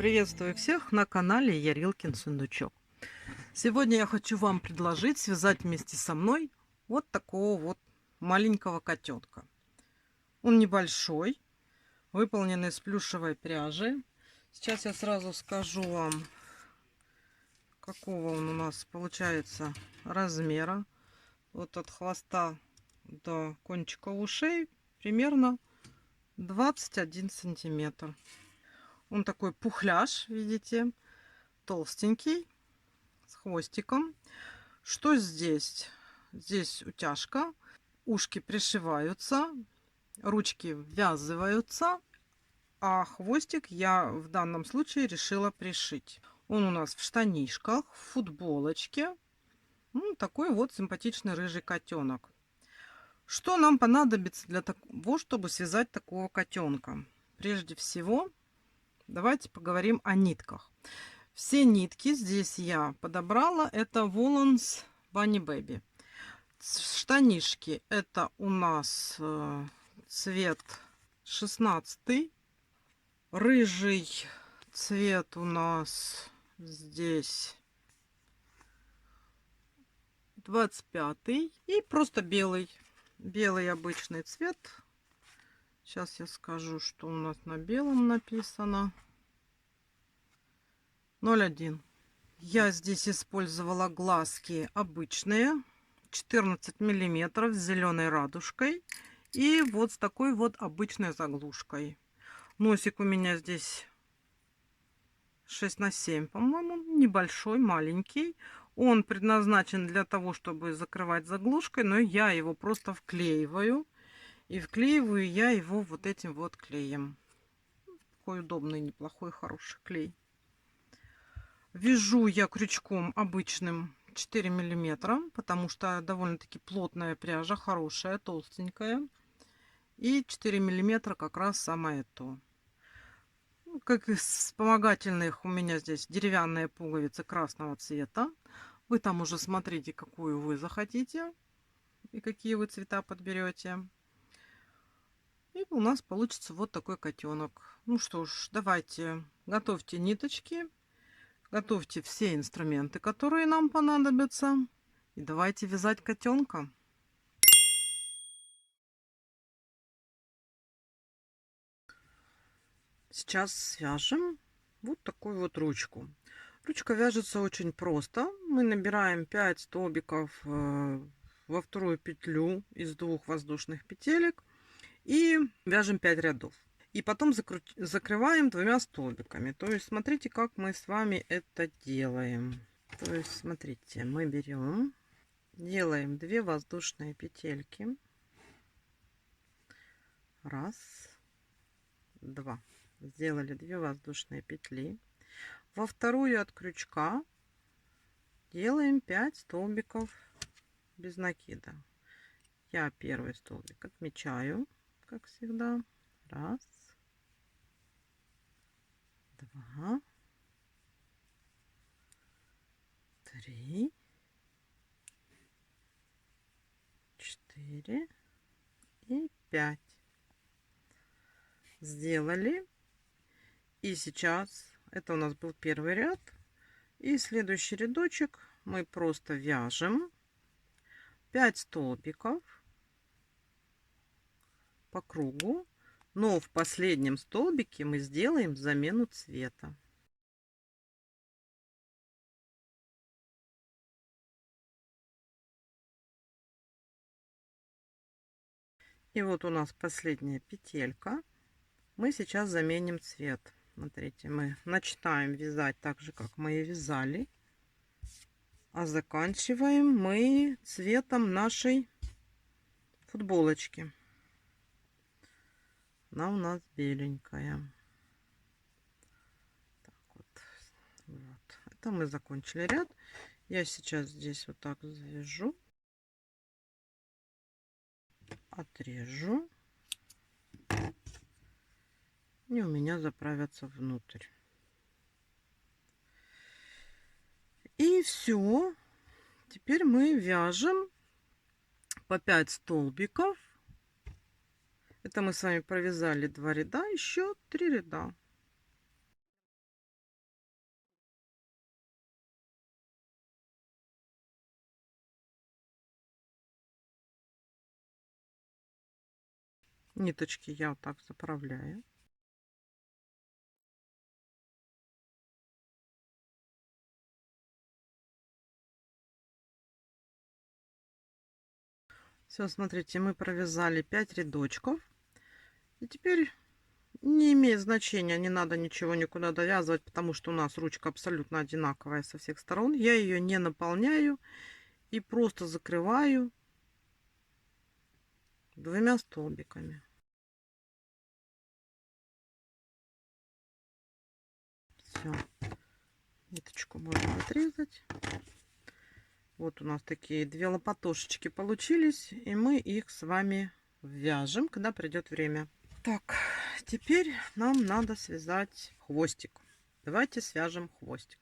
Приветствую всех на канале Ярилкин Сундучок. Сегодня я хочу вам предложить связать вместе со мной вот такого вот маленького котенка. Он небольшой, выполнен из плюшевой пряжи. Сейчас я сразу скажу вам, какого он у нас получается размера. Вот от хвоста до кончика ушей примерно 21 сантиметр. Он такой пухляж, видите, толстенький, с хвостиком. Что здесь? Здесь утяжка, ушки пришиваются, ручки ввязываются, а хвостик я в данном случае решила пришить. Он у нас в штанишках, в футболочке. Такой вот симпатичный рыжий котенок. Что нам понадобится для того, чтобы связать такого котенка? Прежде всего, давайте поговорим о нитках. Все нитки здесь я подобрала. Это Woolens Bunny Baby. Штанишки это у нас цвет 16. Рыжий цвет у нас здесь 25. И просто белый. Белый обычный цвет. Сейчас я скажу, что у нас на белом написано. 0,1. Я здесь использовала глазки обычные, 14 миллиметров, с зеленой радужкой и вот с такой вот обычной заглушкой. Носик у меня здесь 6 на 7, по-моему, небольшой, маленький. Он предназначен для того, чтобы закрывать заглушкой, но я его просто вклеиваю. И вклеиваю я его вот этим вот клеем. Такой удобный, неплохой, хороший клей. Вяжу я крючком обычным 4 миллиметра, потому что довольно-таки плотная пряжа, хорошая, толстенькая. И 4 миллиметра как раз самое то. Как из вспомогательных у меня здесь деревянные пуговицы красного цвета. Вы там уже смотрите, какую вы захотите и какие вы цвета подберете. И у нас получится вот такой котенок. Ну что ж, давайте готовьте ниточки. Готовьте все инструменты, которые нам понадобятся. И давайте вязать котенка. Сейчас свяжем вот такую вот ручку. Ручка вяжется очень просто. Мы набираем 5 столбиков во вторую петлю из 2 воздушных петелек и вяжем 5 рядов. И потом закрываем 2 столбиками. То есть смотрите, как мы с вами это делаем. То есть смотрите, мы берем, делаем 2 воздушные петельки. Раз, два. Сделали 2 воздушные петли. Во вторую от крючка делаем 5 столбиков без накида. Я первый столбик отмечаю, как всегда. Раз, два, 3, 4 и 5. Сделали. И сейчас это у нас был первый ряд. И следующий рядочек мы просто вяжем 5 столбиков по кругу, но в последнем столбике мы сделаем замену цвета. И вот у нас последняя петелька. Мы сейчас заменим цвет. Смотрите, мы начинаем вязать так же, как мы и вязали. А заканчиваем мы цветом нашей футболочки. Она у нас беленькая. Так вот. Вот. Это мы закончили ряд. Я сейчас здесь вот так завяжу. Отрежу. И у меня заправятся внутрь. И все. Теперь мы вяжем по 5 столбиков. Это мы с вами провязали 2 ряда, еще 3 ряда. Ниточки я вот так заправляю. Все, смотрите, мы провязали 5 рядочков. И теперь не имеет значения, не надо ничего никуда довязывать, потому что у нас ручка абсолютно одинаковая со всех сторон. Я ее не наполняю и просто закрываю 2 столбиками. Все, ниточку можно отрезать. Вот у нас такие 2 лопатошечки получились, и мы их с вами вяжем, когда придет время. Так, теперь нам надо связать хвостик. Давайте свяжем хвостик.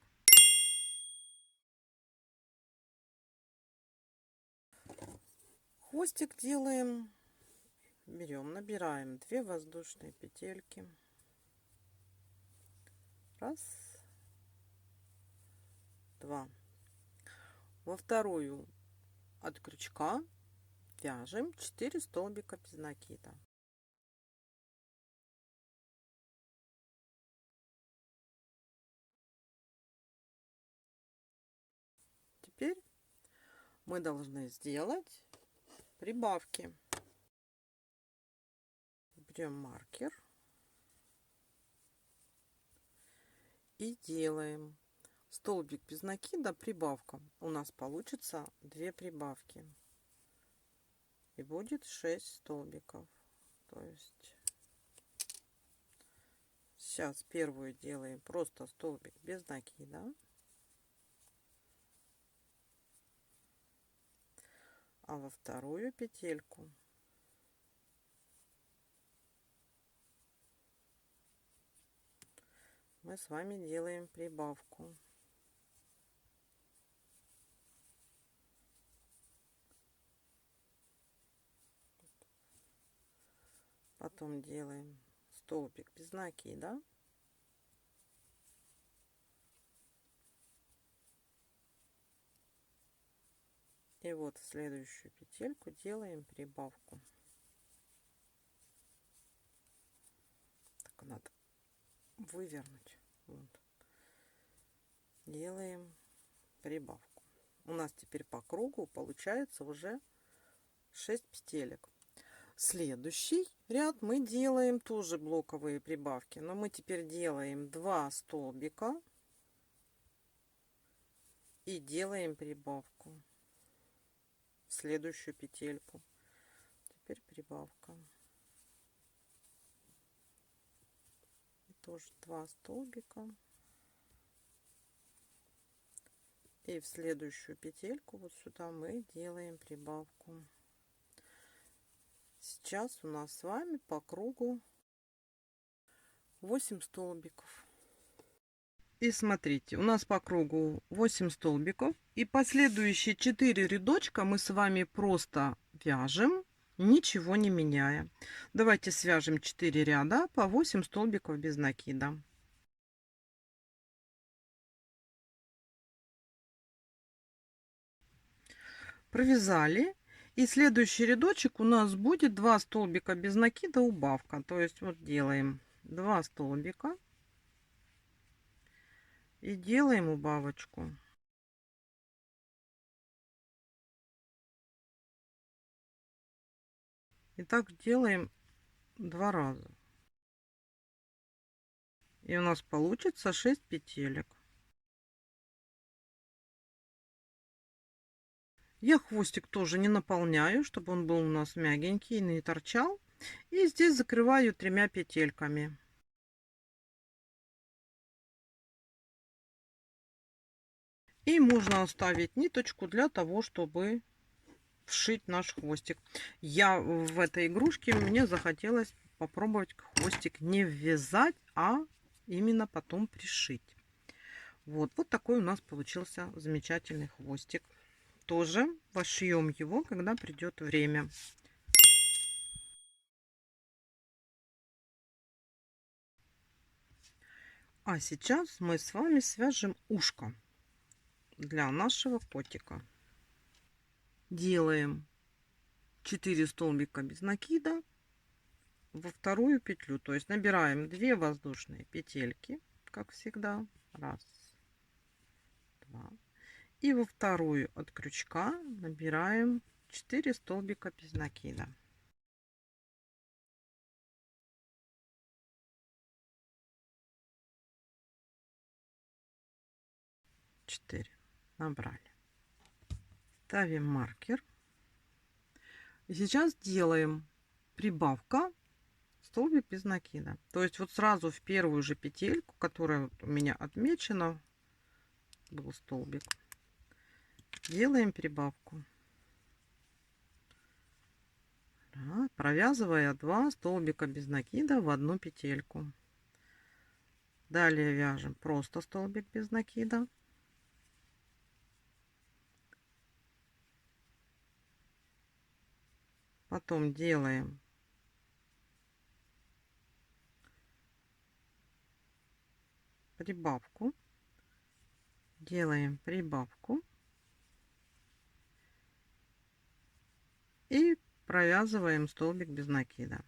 Хвостик делаем, берем, набираем 2 воздушные петельки. Раз, два. Во вторую от крючка вяжем 4 столбика без накида. Теперь мы должны сделать прибавки. Берем маркер и делаем столбик без накида, прибавка. У нас получится 2 прибавки. И будет 6 столбиков. То есть сейчас первую делаем просто столбик без накида. А во вторую петельку мы с вами делаем прибавку. Потом делаем столбик без накида. И вот в следующую петельку делаем прибавку. Так надо вывернуть. Вот. Делаем прибавку. У нас теперь по кругу получается уже 6 петелек. Следующий ряд мы делаем тоже блоковые прибавки, но мы теперь делаем 2 столбика и делаем прибавку в следующую петельку. Теперь прибавка. И тоже 2 столбика. И в следующую петельку вот сюда мы делаем прибавку. Сейчас у нас с вами по кругу 8 столбиков. И смотрите, у нас по кругу 8 столбиков. И последующие 4 рядочка мы с вами просто вяжем, ничего не меняя. Давайте свяжем 4 ряда по 8 столбиков без накида. Провязали. И следующий рядочек у нас будет 2 столбика без накида, убавка. То есть вот делаем 2 столбика и делаем убавочку. И так делаем 2 раза. И у нас получится 6 петелек. Я хвостик тоже не наполняю, чтобы он был у нас мягенький и не торчал. И здесь закрываю 3 петельками. И можно оставить ниточку для того, чтобы вшить наш хвостик. Я в этой игрушке, мне захотелось попробовать хвостик не ввязать, а именно потом пришить. Вот такой у нас получился замечательный хвостик. Тоже пошьем его, когда придет время. А сейчас мы с вами свяжем ушко для нашего котика. Делаем 4 столбика без накида во вторую петлю. То есть набираем 2 воздушные петельки, как всегда. Раз, два. И во вторую от крючка набираем 4 столбика без накида. 4 набрали. Ставим маркер. И сейчас делаем прибавка столбик без накида. То есть вот сразу в первую же петельку, которая вот у меня отмечена, был столбик, делаем прибавку. Да, провязывая 2 столбика без накида в одну петельку. Далее вяжем просто столбик без накида. Потом делаем прибавку. Делаем прибавку. И провязываем столбик без накида.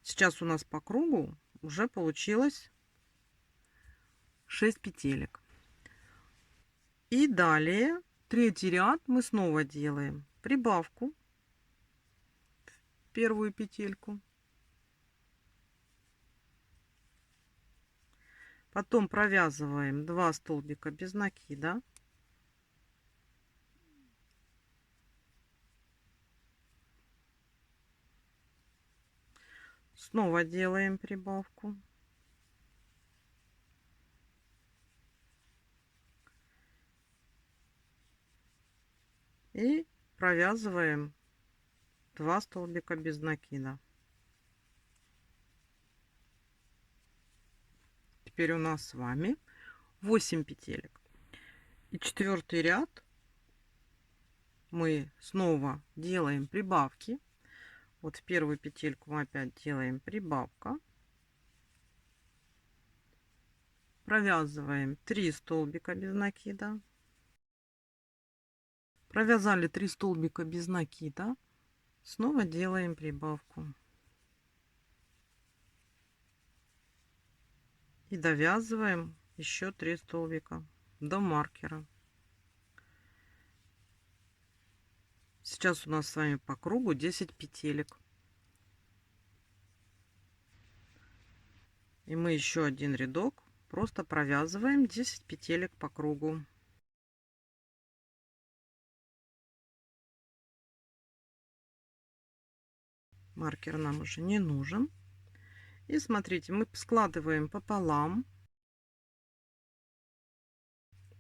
Сейчас у нас по кругу уже получилось 6 петелек. И далее третий ряд мы снова делаем прибавку в первую петельку. Потом провязываем 2 столбика без накида. Снова делаем прибавку. И провязываем 2 столбика без накида. Теперь у нас с вами 8 петелек. И четвертый ряд мы снова делаем прибавки. Вот в первую петельку мы опять делаем прибавка. Провязываем 3 столбика без накида. Провязали 3 столбика без накида. Снова делаем прибавку. И довязываем еще 3 столбика до маркера. Сейчас у нас с вами по кругу 10 петелек. И мы еще один рядок просто провязываем 10 петелек по кругу. Маркер нам уже не нужен. И смотрите, мы складываем пополам.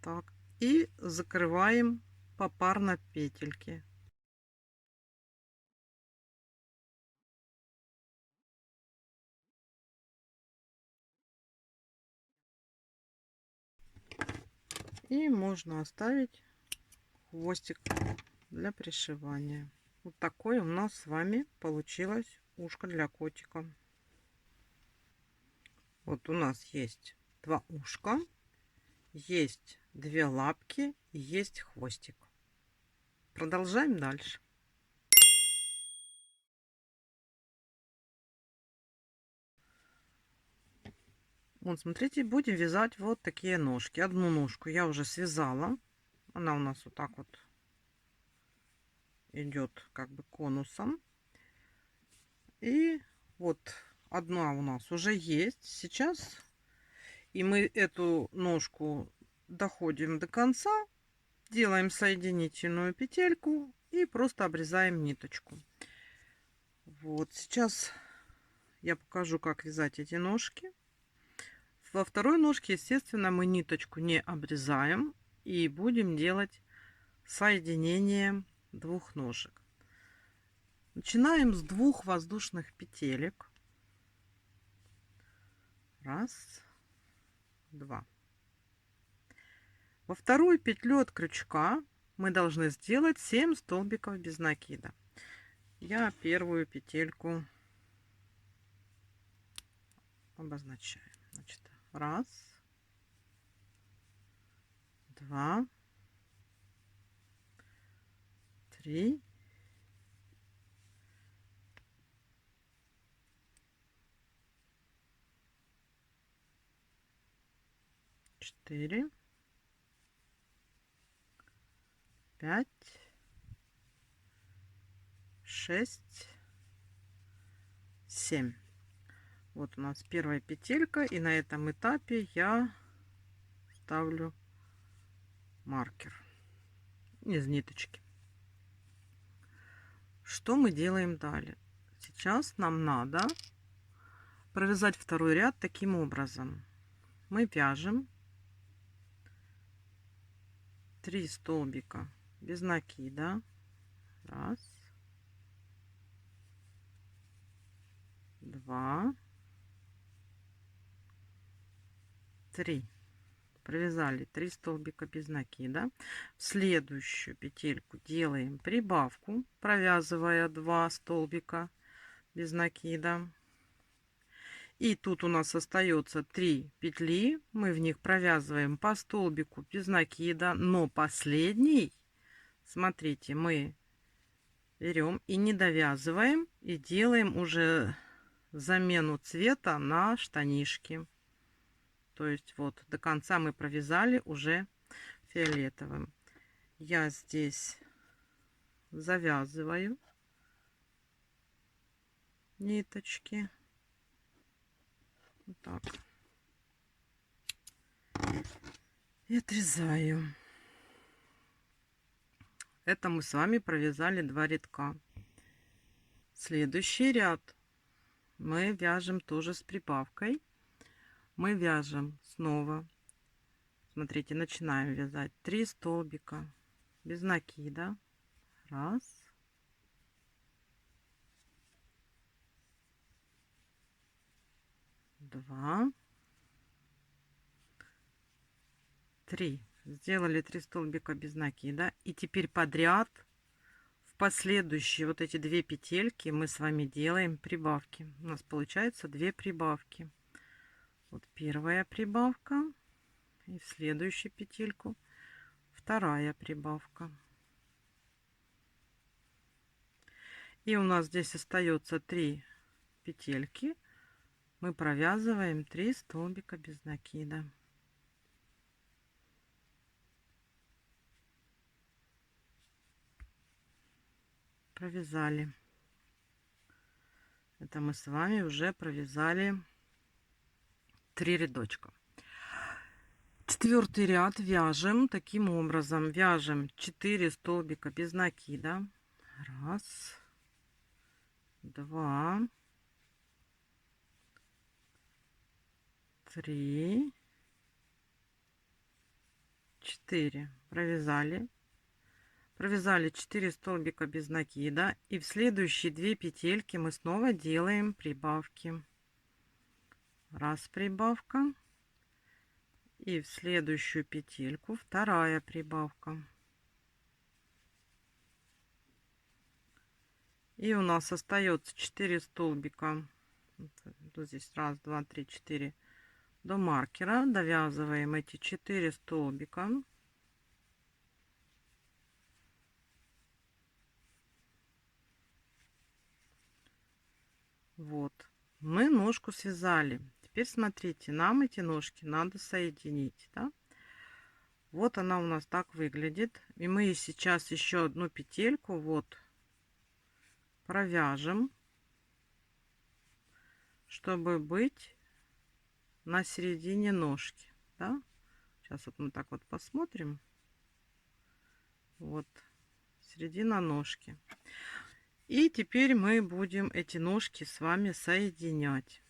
Так. И закрываем попарно петельки. И можно оставить хвостик для пришивания. Вот такое у нас с вами получилось ушко для котика. Вот у нас есть 2 ушка, есть 2 лапки, есть хвостик. Продолжаем дальше. Вот смотрите, будем вязать вот такие ножки. Одну ножку я уже связала. Она у нас вот так вот идет как бы конусом. И вот одна у нас уже есть сейчас. И мы эту ножку доходим до конца, делаем соединительную петельку и просто обрезаем ниточку. Вот сейчас я покажу, как вязать эти ножки. Во второй ножке, естественно, мы ниточку не обрезаем и будем делать соединение двух ножек. Начинаем с 2 воздушных петелек. Раз, два. Во вторую петлю от крючка мы должны сделать 7 столбиков без накида. Я первую петельку обозначаю. Значит, раз, два, три, 4, 5, 6, 7. Вот у нас первая петелька, и на этом этапе я ставлю маркер из ниточки. Что мы делаем далее? Сейчас нам надо провязать второй ряд таким образом. Мы вяжем 3 столбика без накида. Раз, два, три. Провязали 3 столбика без накида. В следующую петельку делаем прибавку, провязывая 2 столбика без накида. И тут у нас остается 3 петли. Мы в них провязываем по столбику без накида, но последний, смотрите, мы берем и не довязываем, и делаем уже замену цвета на штанишки. То есть вот до конца мы провязали уже фиолетовым. Я здесь завязываю ниточки. Вот так. И отрезаю. Это мы с вами провязали 2 рядка. Следующий ряд мы вяжем тоже с прибавкой. Мы вяжем снова, смотрите, начинаем вязать 3 столбика без накида. Раз, два, 3. Сделали 3 столбика без накида, и теперь подряд в последующие вот эти 2 петельки мы с вами делаем прибавки. У нас получается 2 прибавки. Вот первая прибавка, и в следующую петельку вторая прибавка. И у нас здесь остается 3 петельки. Мы провязываем 3 столбика без накида. Провязали. Это мы с вами уже провязали 3 рядочка. Четвертый ряд вяжем таким образом. Вяжем 4 столбика без накида. Раз, два, 3, 4. Провязали. Провязали 4 столбика без накида, и в следующие 2 петельки мы снова делаем прибавки. Раз прибавка, и в следующую петельку вторая прибавка. И у нас остается 4 столбика. Вот здесь раз, два, три, 4 до маркера. Довязываем эти 4 столбика. Вот, мы ножку связали. Теперь смотрите, нам эти ножки надо соединить, да? Вот она у нас так выглядит. И мы сейчас еще одну петельку вот провяжем, чтобы быть на середине ножки, да? Сейчас вот мы так вот посмотрим. Вот середина ножки. И теперь мы будем эти ножки с вами соединять.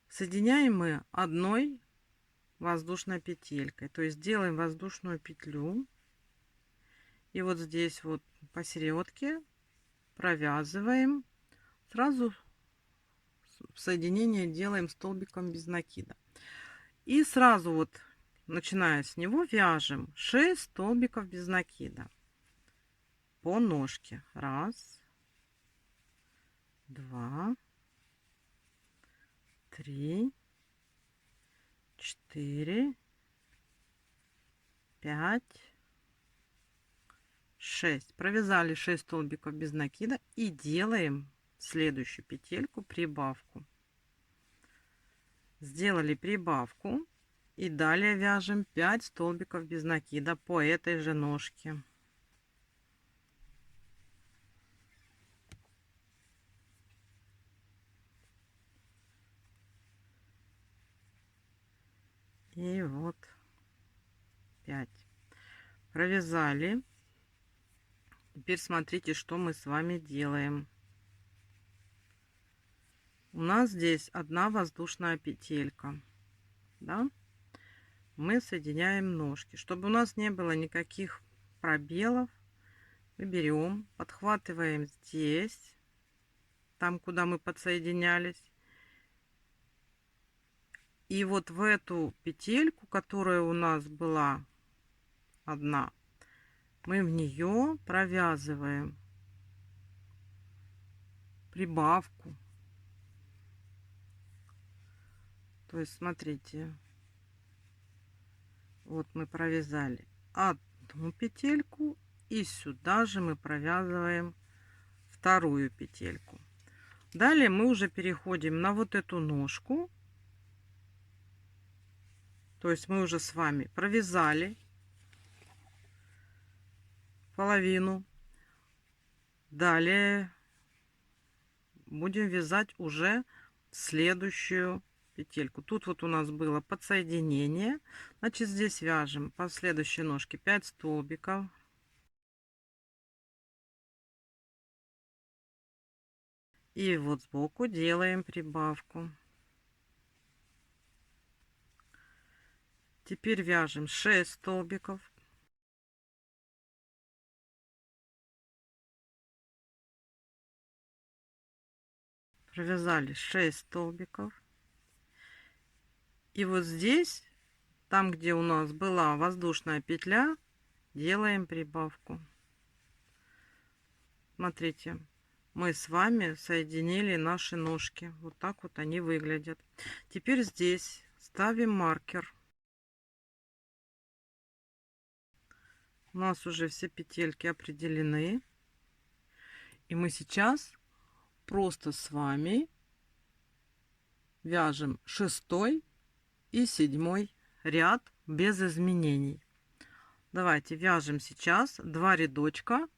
Соединяем мы одной воздушной петелькой. То есть делаем воздушную петлю. И вот здесь вот посередке провязываем. Сразу соединение делаем столбиком без накида. И сразу вот, начиная с него, вяжем 6 столбиков без накида по ножке. Раз, два, 3, 4, 5, 6. Провязали 6 столбиков без накида и делаем следующую петельку прибавку. Сделали прибавку и далее вяжем 5 столбиков без накида по этой же ножке. И вот 5 провязали. Теперь смотрите, что мы с вами делаем. У нас здесь одна воздушная петелька, да? Мы соединяем ножки, чтобы у нас не было никаких пробелов. Мы берем, подхватываем здесь, там, куда мы подсоединялись, и вот в эту петельку, которая у нас была одна, мы в нее провязываем прибавку. То есть смотрите, вот мы провязали одну петельку, и сюда же мы провязываем вторую петельку. Далее мы уже переходим на вот эту ножку. То есть мы уже с вами провязали половину. Далее будем вязать уже следующую петельку. Тут вот у нас было подсоединение. Значит, здесь вяжем по следующей ножке 5 столбиков. И вот сбоку делаем прибавку. Теперь вяжем 6 столбиков. Провязали 6 столбиков. И вот здесь, там, где у нас была воздушная петля, делаем прибавку. Смотрите, мы с вами соединили наши ножки. Вот так вот они выглядят. Теперь здесь ставим маркер. У нас уже все петельки определены. И мы сейчас просто с вами вяжем 6 и 7 ряд без изменений. Давайте вяжем сейчас 2 рядочка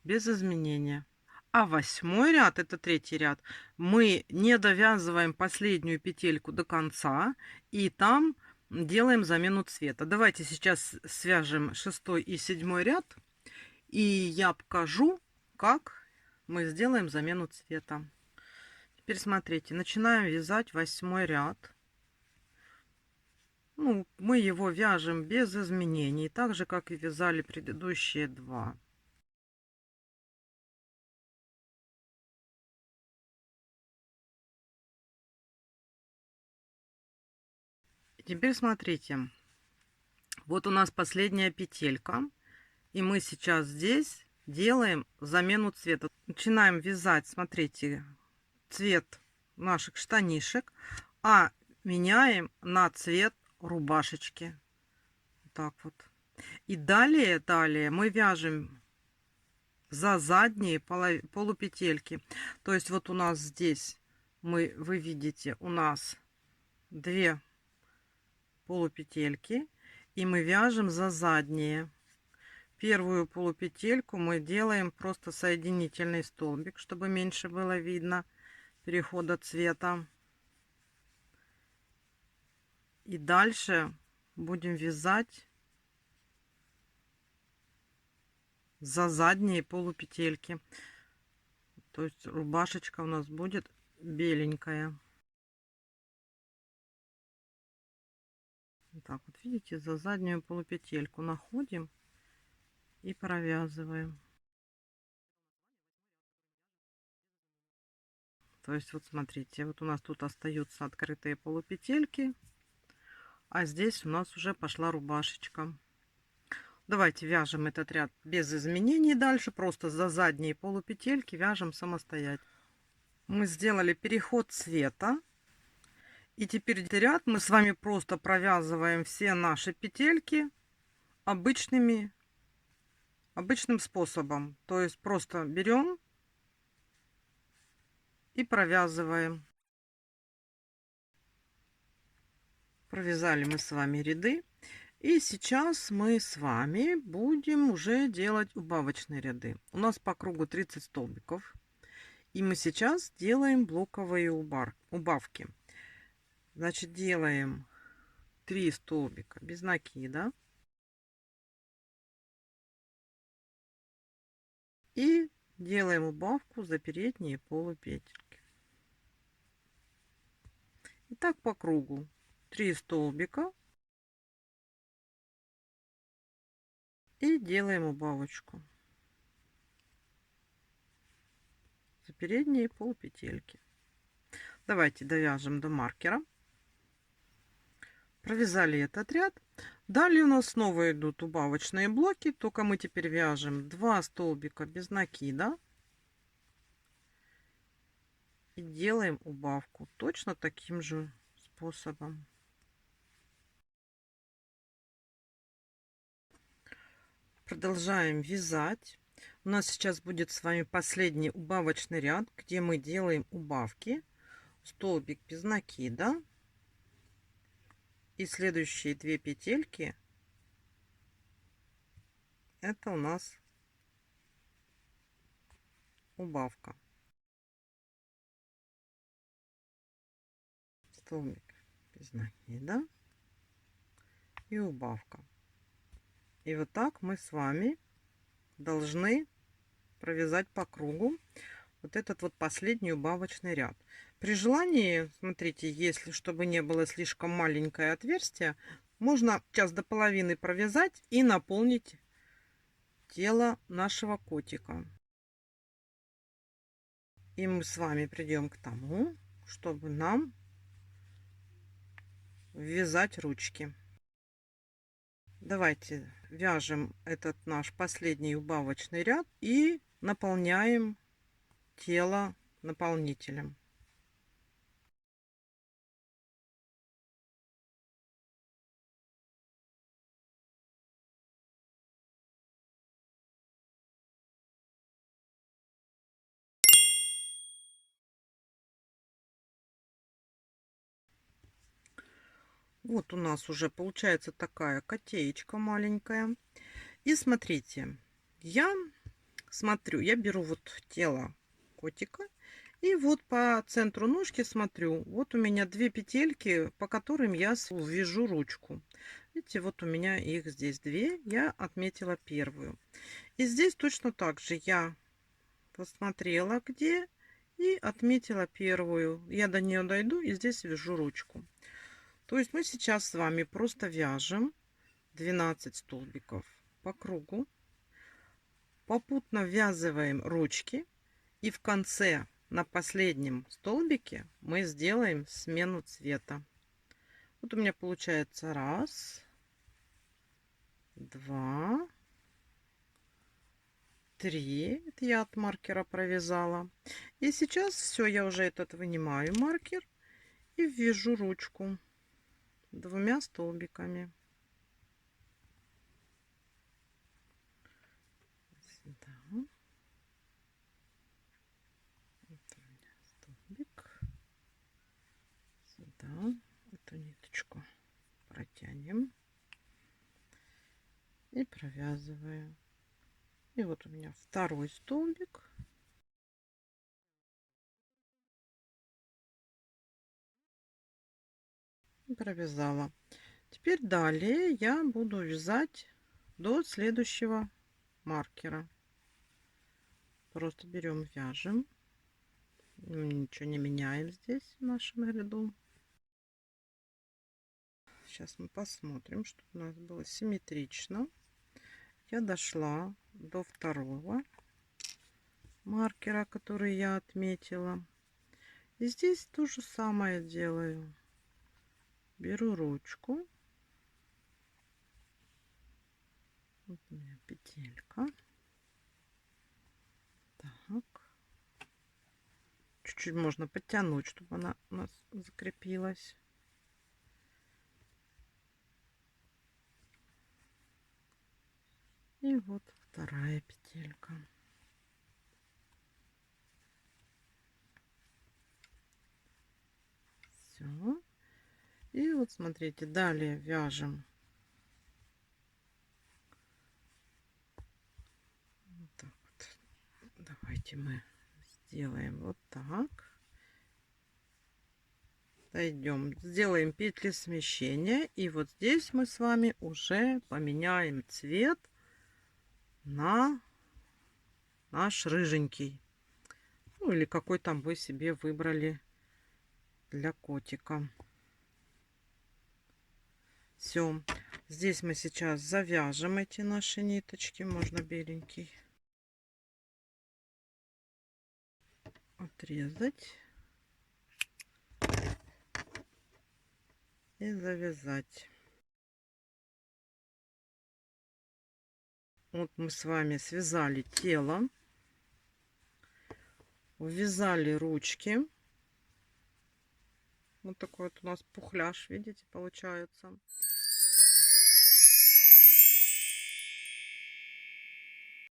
без изменения. А 8 ряд, это 3-й ряд, мы не довязываем последнюю петельку до конца и там делаем замену цвета. Давайте сейчас свяжем 6 и 7 ряд, и я покажу, как мы сделаем замену цвета. Теперь смотрите, начинаем вязать 8 ряд. Ну, мы его вяжем без изменений, так же как и вязали предыдущие 2. Теперь смотрите, вот у нас последняя петелька, и мы сейчас здесь делаем замену цвета. Начинаем вязать, смотрите, цвет наших штанишек, а меняем на цвет рубашечки. Вот так вот. И далее мы вяжем за задние полупетельки. То есть вот у нас здесь вы видите, у нас 2 полупетельки, и мы вяжем за задние. Первую полупетельку мы делаем просто соединительный столбик, чтобы меньше было видно перехода цвета. И дальше будем вязать за задние полупетельки. То есть рубашечка у нас будет беленькая. Вот так вот, видите, за заднюю полупетельку находим и провязываем. То есть вот смотрите, вот у нас тут остаются открытые полупетельки, а здесь у нас уже пошла рубашечка. Давайте вяжем этот ряд без изменений дальше, просто за задние полупетельки вяжем самостоятельно. Мы сделали переход цвета, и теперь этот ряд мы с вами просто провязываем все наши петельки обычным способом. То есть просто берем и провязываем. Провязали мы с вами ряды. И сейчас мы с вами будем уже делать убавочные ряды. У нас по кругу 30 столбиков. И мы сейчас делаем блоковые убавки. Значит, делаем 3 столбика без накида. И делаем убавку за передние полупетельки. И так по кругу. 3 столбика. И делаем убавочку за передние полупетельки. Давайте довяжем до маркера. Провязали этот ряд. Далее у нас снова идут убавочные блоки, только мы теперь вяжем 2 столбика без накида и делаем убавку точно таким же способом. Продолжаем вязать. У нас сейчас будет с вами последний убавочный ряд, где мы делаем убавки. Столбик без накида. И следующие 2 петельки это у нас убавка. Столбик без накида и убавка. И вот так мы с вами должны провязать по кругу вот этот вот последний убавочный ряд. При желании, смотрите, если чтобы не было слишком маленькое отверстие, можно сейчас до половины провязать и наполнить тело нашего котика. И мы с вами придем к тому, чтобы нам ввязать ручки. Давайте вяжем этот наш последний убавочный ряд и наполняем тело наполнителем. Вот у нас уже получается такая котеечка маленькая. И смотрите, я смотрю, я беру вот тело котика и вот по центру ножки смотрю. Вот у меня 2 петельки, по которым я вяжу ручку. Видите, вот у меня их здесь 2. Я отметила первую. И здесь точно так же я посмотрела, где, и отметила первую. Я до нее дойду и здесь вяжу ручку. То есть мы сейчас с вами просто вяжем 12 столбиков по кругу, попутно ввязываем ручки, и в конце на последнем столбике мы сделаем смену цвета. Вот у меня получается 1, 2, 3. Это я от маркера провязала. И сейчас все, я уже этот вынимаю маркер и ввяжу ручку 2 столбиками. Сюда. Вот у меня столбик. Сюда. Эту ниточку протянем и провязываем. И вот у меня второй столбик. Провязала. Теперь далее я буду вязать до следующего маркера. Просто берем, вяжем. Ничего не меняем здесь в нашем ряду. Сейчас мы посмотрим, чтобы у нас было симметрично. Я дошла до второго маркера, который я отметила. И здесь то же самое делаю. Беру ручку. Вот у меня петелька. Так. Чуть-чуть можно подтянуть, чтобы она у нас закрепилась. И вот вторая петелька. Все. И вот смотрите, далее вяжем. Вот так вот. Давайте мы сделаем вот так. Дойдем, сделаем петли смещения, и вот здесь мы с вами уже поменяем цвет на наш рыженький, ну или какой там вы себе выбрали для котика. Все, здесь мы сейчас завяжем эти наши ниточки, можно беленький отрезать и завязать. Вот мы с вами связали тело, ввязали ручки. Вот такой вот у нас пухляж, видите, получается.